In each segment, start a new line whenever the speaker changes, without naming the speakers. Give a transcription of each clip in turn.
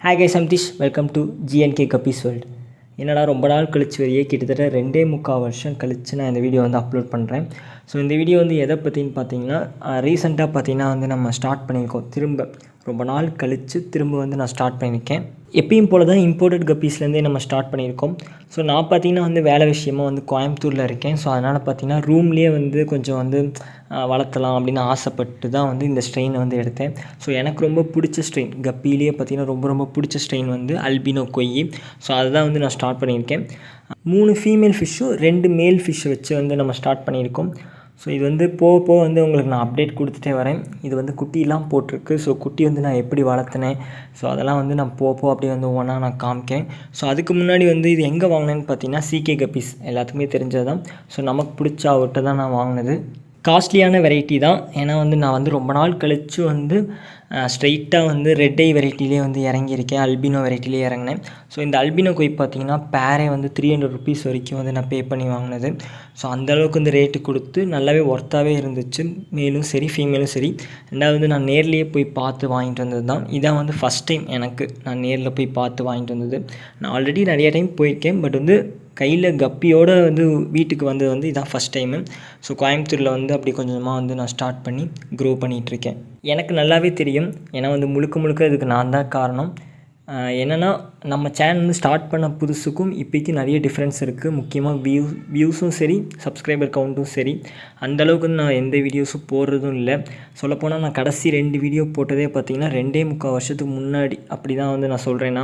Hi guys, I'm Tish. Welcome to GNK Guppies World. என்னடா ரொம்ப நாள் கழிச்சு வரையே கிட்டத்தட்ட 2.25 வருஷம் கழிச்சு நான் இந்த வீடியோ வந்து அப்லோட் பண்ணுறேன். ஸோ இந்த வீடியோ வந்து எதை பற்றின்னு பார்த்தீங்கன்னா, ரீசெண்டாக பார்த்தீங்கன்னா வந்து நம்ம ஸ்டார்ட் பண்ணியிருக்கோம். திரும்ப ரொம்ப நாள் கழித்து திரும்ப வந்து நான் ஸ்டார்ட் பண்ணியிருக்கேன். எப்பயும் போல் தான் இம்போர்ட்டட் கப்பீஸ்லேருந்தே நம்ம ஸ்டார்ட் பண்ணியிருக்கோம். ஸோ நான் பார்த்தீங்கன்னா வந்து வேலை விஷயமாக வந்து கோயம்புத்தூரில் இருக்கேன். ஸோ அதனால் பார்த்தீங்கன்னா ரூம்லேயே வந்து கொஞ்சம் வந்து வளர்த்தலாம் அப்படின்னு ஆசைப்பட்டு தான் வந்து இந்த ஸ்ட்ரெயினை வந்து எடுத்தேன். ஸோ எனக்கு ரொம்ப பிடிச்ச ஸ்ட்ரெயின் கப்பிலேயே பார்த்தீங்கன்னா ரொம்ப பிடிச்ச ஸ்ட்ரெயின் வந்து அல்பினோ கொய்யி. ஸோ அதுதான் வந்து நான் ஸ்டார்ட் பண்ணியிருக்கேன். 3 ஃபீமேல் ஃபிஷ்ஷும் 2 மேல் ஃபிஷ்ஷை வச்சு வந்து நம்ம ஸ்டார்ட் பண்ணியிருக்கோம். ஸோ இது வந்து போக வந்து உங்களுக்கு நான் அப்டேட் கொடுத்துட்டே வரேன். இது வந்து குட்டிலாம் போட்டிருக்கு. ஸோ குட்டி வந்து நான் எப்படி வளர்த்தினேன், ஸோ அதெல்லாம் வந்து நான் போக அப்படியே வந்து ஒவ்வொன்றா நான் காமிக்கேன். ஸோ அதுக்கு முன்னாடி வந்து இது எங்கே வாங்கினேன்னு பார்த்தீங்கன்னா சிகே கப்பீஸ் எல்லாத்துக்குமே தெரிஞ்சது தான். ஸோ நமக்கு பிடிச்ச அவர்கிட்ட தான் நான் வாங்கினது. காஸ்ட்லியான வெரைட்டி தான். ஏன்னா வந்து நான் வந்து ரொம்ப நாள் கழித்து வந்து ஸ்ட்ரெயிட்டாக வந்து ரெட் ஐ வெரைட்டிலே வந்து இறங்கியிருக்கேன். அல்பினோ வெரைட்டிலே இறங்கினேன். ஸோ இந்த அல்பினோ கொய் பார்த்திங்கன்னா பேரே வந்து 300 ருபீஸ் வரைக்கும் வந்து நான் பே பண்ணி வாங்கினது. ஸோ அந்தளவுக்கு வந்து ரேட்டு கொடுத்து நல்லாவே ஒர்த்தாகவே இருந்துச்சு. மேலும் சரி ஃபீமேலும் சரி. ரெண்டாவது வந்து நான் நேர்லேயே போய் பார்த்து வாங்கிட்டு வந்தது தான். இதான் வந்து ஃபஸ்ட் டைம் எனக்கு நான் நேரில் போய் பார்த்து வாங்கிட்டு வந்தது. நான் ஆல்ரெடி நிறைய டைம் போயிருக்கேன். பட் வந்து கையில் கப்பியோடு வந்து வீட்டுக்கு வந்தது வந்து இதான் ஃபஸ்ட் டைமு. ஸோ கோயம்புத்தூரில் வந்து அப்படி கொஞ்சமாக வந்து நான் ஸ்டார்ட் பண்ணி க்ரோ பண்ணிகிட்ருக்கேன். எனக்கு நல்லாவே தெரியும். ஏன்னா வந்து முழுக்க இதுக்கு நான் தான் காரணம். என்னென்னா நம்ம சேனல் வந்து ஸ்டார்ட் பண்ண புதுசுக்கும் இப்போக்கும் நிறைய டிஃப்ரென்ஸ் இருக்குது. முக்கியமாக வியூஸும் சரி, சப்ஸ்கிரைபர் கவுண்ட்டும் சரி, அந்தளவுக்கு வந்து நான் எந்த வீடியோஸும் போடுறதும் இல்லை. சொல்லப்போனால் நான் கடைசி 2 வீடியோ போட்டதே பார்த்திங்கன்னா 2.25 வருஷத்துக்கு முன்னாடி. அப்படி தான் வந்து நான் சொல்கிறேன்னா.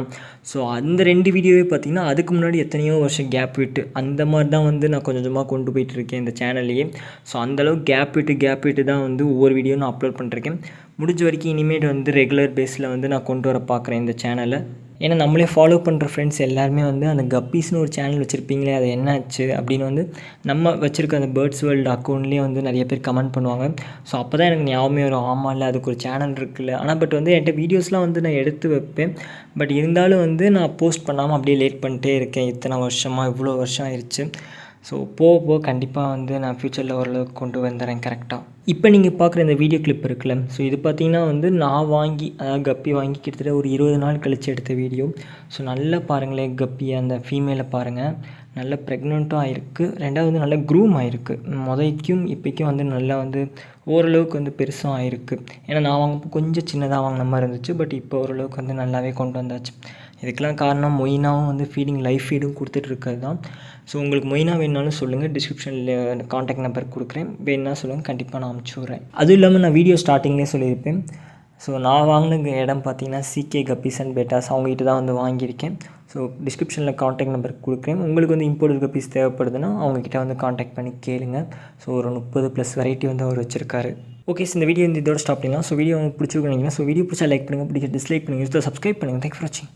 ஸோ அந்த 2 வீடியோவே பார்த்திங்கன்னா அதுக்கு முன்னாடி எத்தனையோ வருஷம் கேப் விட்டு அந்த மாதிரி தான் வந்து நான் கொஞ்சமாக கொண்டு போயிட்டுருக்கேன் இந்த சேனல்லையே. ஸோ அந்தளவுக்கு கேப் விட்டு தான் வந்து ஒவ்வொரு வீடியோ நான் அப்லோட் பண்ணிருக்கேன். முடிஞ்ச வரைக்கும் இனிமேல் வந்து ரெகுலர் பேஸில் வந்து நான் கொண்டு வர பார்க்குறேன் இந்த சேனலை. ஏன்னா நம்மளே ஃபாலோ பண்ணுற ஃப்ரெண்ட்ஸ் எல்லாருமே வந்து அந்த கப்பீஸ்னு ஒரு சேனல் வச்சுருப்பீங்களே, அது என்ன ஆச்சு அப்படின்னு வந்து நம்ம வச்சுருக்க அந்த பேர்ட்ஸ் வேர்ல்டு அக்கௌண்ட்லேயே வந்து நிறைய பேர் கமெண்ட் பண்ணுவாங்க. ஸோ அப்போ தான் எனக்கு ஞாபகமே வரும், ஆமாம் இல்லை அதுக்கு ஒரு சேனல் இருக்குல்ல. ஆனால் பட் வந்து என்கிட்ட வீடியோஸ்லாம் வந்து நான் எடுத்து வைப்பேன். பட் இருந்தாலும் வந்து நான் போஸ்ட் பண்ணாமல் அப்படியே லேட் பண்ணிட்டே இருக்கேன். இத்தனை வருஷமாக இவ்வளோ வருஷம் ஆயிடுச்சு. ஸோ போக கண்டிப்பாக வந்து நான் ஃப்யூச்சரில் ஓரளவுக்கு கொண்டு வந்துடுறேன் கரெக்டாக. இப்போ நீங்கள் பார்க்குற இந்த வீடியோ கிளிப் இருக்குல்ல, ஸோ இது பார்த்திங்கன்னா வந்து நான் வாங்கி அதாவது கப்பி வாங்கி கிட்டத்தட்ட ஒரு 20 நாள் கழித்து எடுத்த வீடியோ. ஸோ நல்லா பாருங்களேன், கப்பியை அந்த ஃபீமேலை பாருங்கள், நல்ல ப்ரெக்னெண்ட்டும் ஆகிருக்கு. ரெண்டாவது வந்து நல்ல க்ரூம் ஆகிருக்கு. முதலைக்கும் இப்போக்கும் வந்து நல்லா வந்து ஓரளவுக்கு வந்து பெருசும் ஆகிருக்கு. ஏன்னா நான் வாங்க கொஞ்சம் சின்னதாக வாங்கின மாதிரி இருந்துச்சு. பட் இப்போ ஓரளவுக்கு வந்து நல்லாவே கொண்டு வந்தாச்சு. இதுக்கெல்லாம் காரணம் மொயினாவும் வந்து ஃபீடிங் லைஃப் ஃபீடும் கொடுத்துட்ருக்கிறது தான். ஸோ உங்களுக்கு மொயினா வேணுனாலும் சொல்லுங்கள், டிஸ்கிரிப்ஷனில் காண்டாக்ட் நம்பர் கொடுக்குறேன். வேணுன்னா சொல்லுங்கள், கண்டிப்பாக நான் அனுப்பிச்சி விட்றேன். அதுவும் இல்லாமல் நான் வீடியோ ஸ்டார்டிங்லேயே சொல்லியிருப்பேன். ஸோ நான் வாங்கின இடம் பார்த்தீங்கன்னா சிகே கப்பீஸ் அண்ட் பெட்டாஸ் அவங்ககிட்ட தான் வந்து வாங்கியிருக்கேன். ஸோ டிஸ்கிரிப்ஷனில் காண்டாக்ட் நம்பர் கொடுக்குறேன். உங்களுக்கு வந்து இம்போர்ட்டட் கப்பீஸ் தேவைப்படுதுன்னா அவங்கக்கிட்ட வந்து காண்டாக்ட் பண்ணி கேளுங்க. ஸோ ஒரு 30+ வெரைட்டி வந்து அவர் வச்சுருக்காரு. ஓகே, இந்த வீடியோ வந்து இதோட ஸ்டாப் பண்ணலாம். ஸோ வீடியோ உங்களுக்கு பிடிச்சிருக்கீங்கன்னா ஸோ வீடியோ பிடிச்சா லைக் பண்ணுங்கள், பிடிச்ச டிஸ்லைக் பண்ணுங்கள், சப்ஸ்கிரைப் பண்ணுங்கள். தேங்க்ஸ் ஃபார் வாட்சிங்.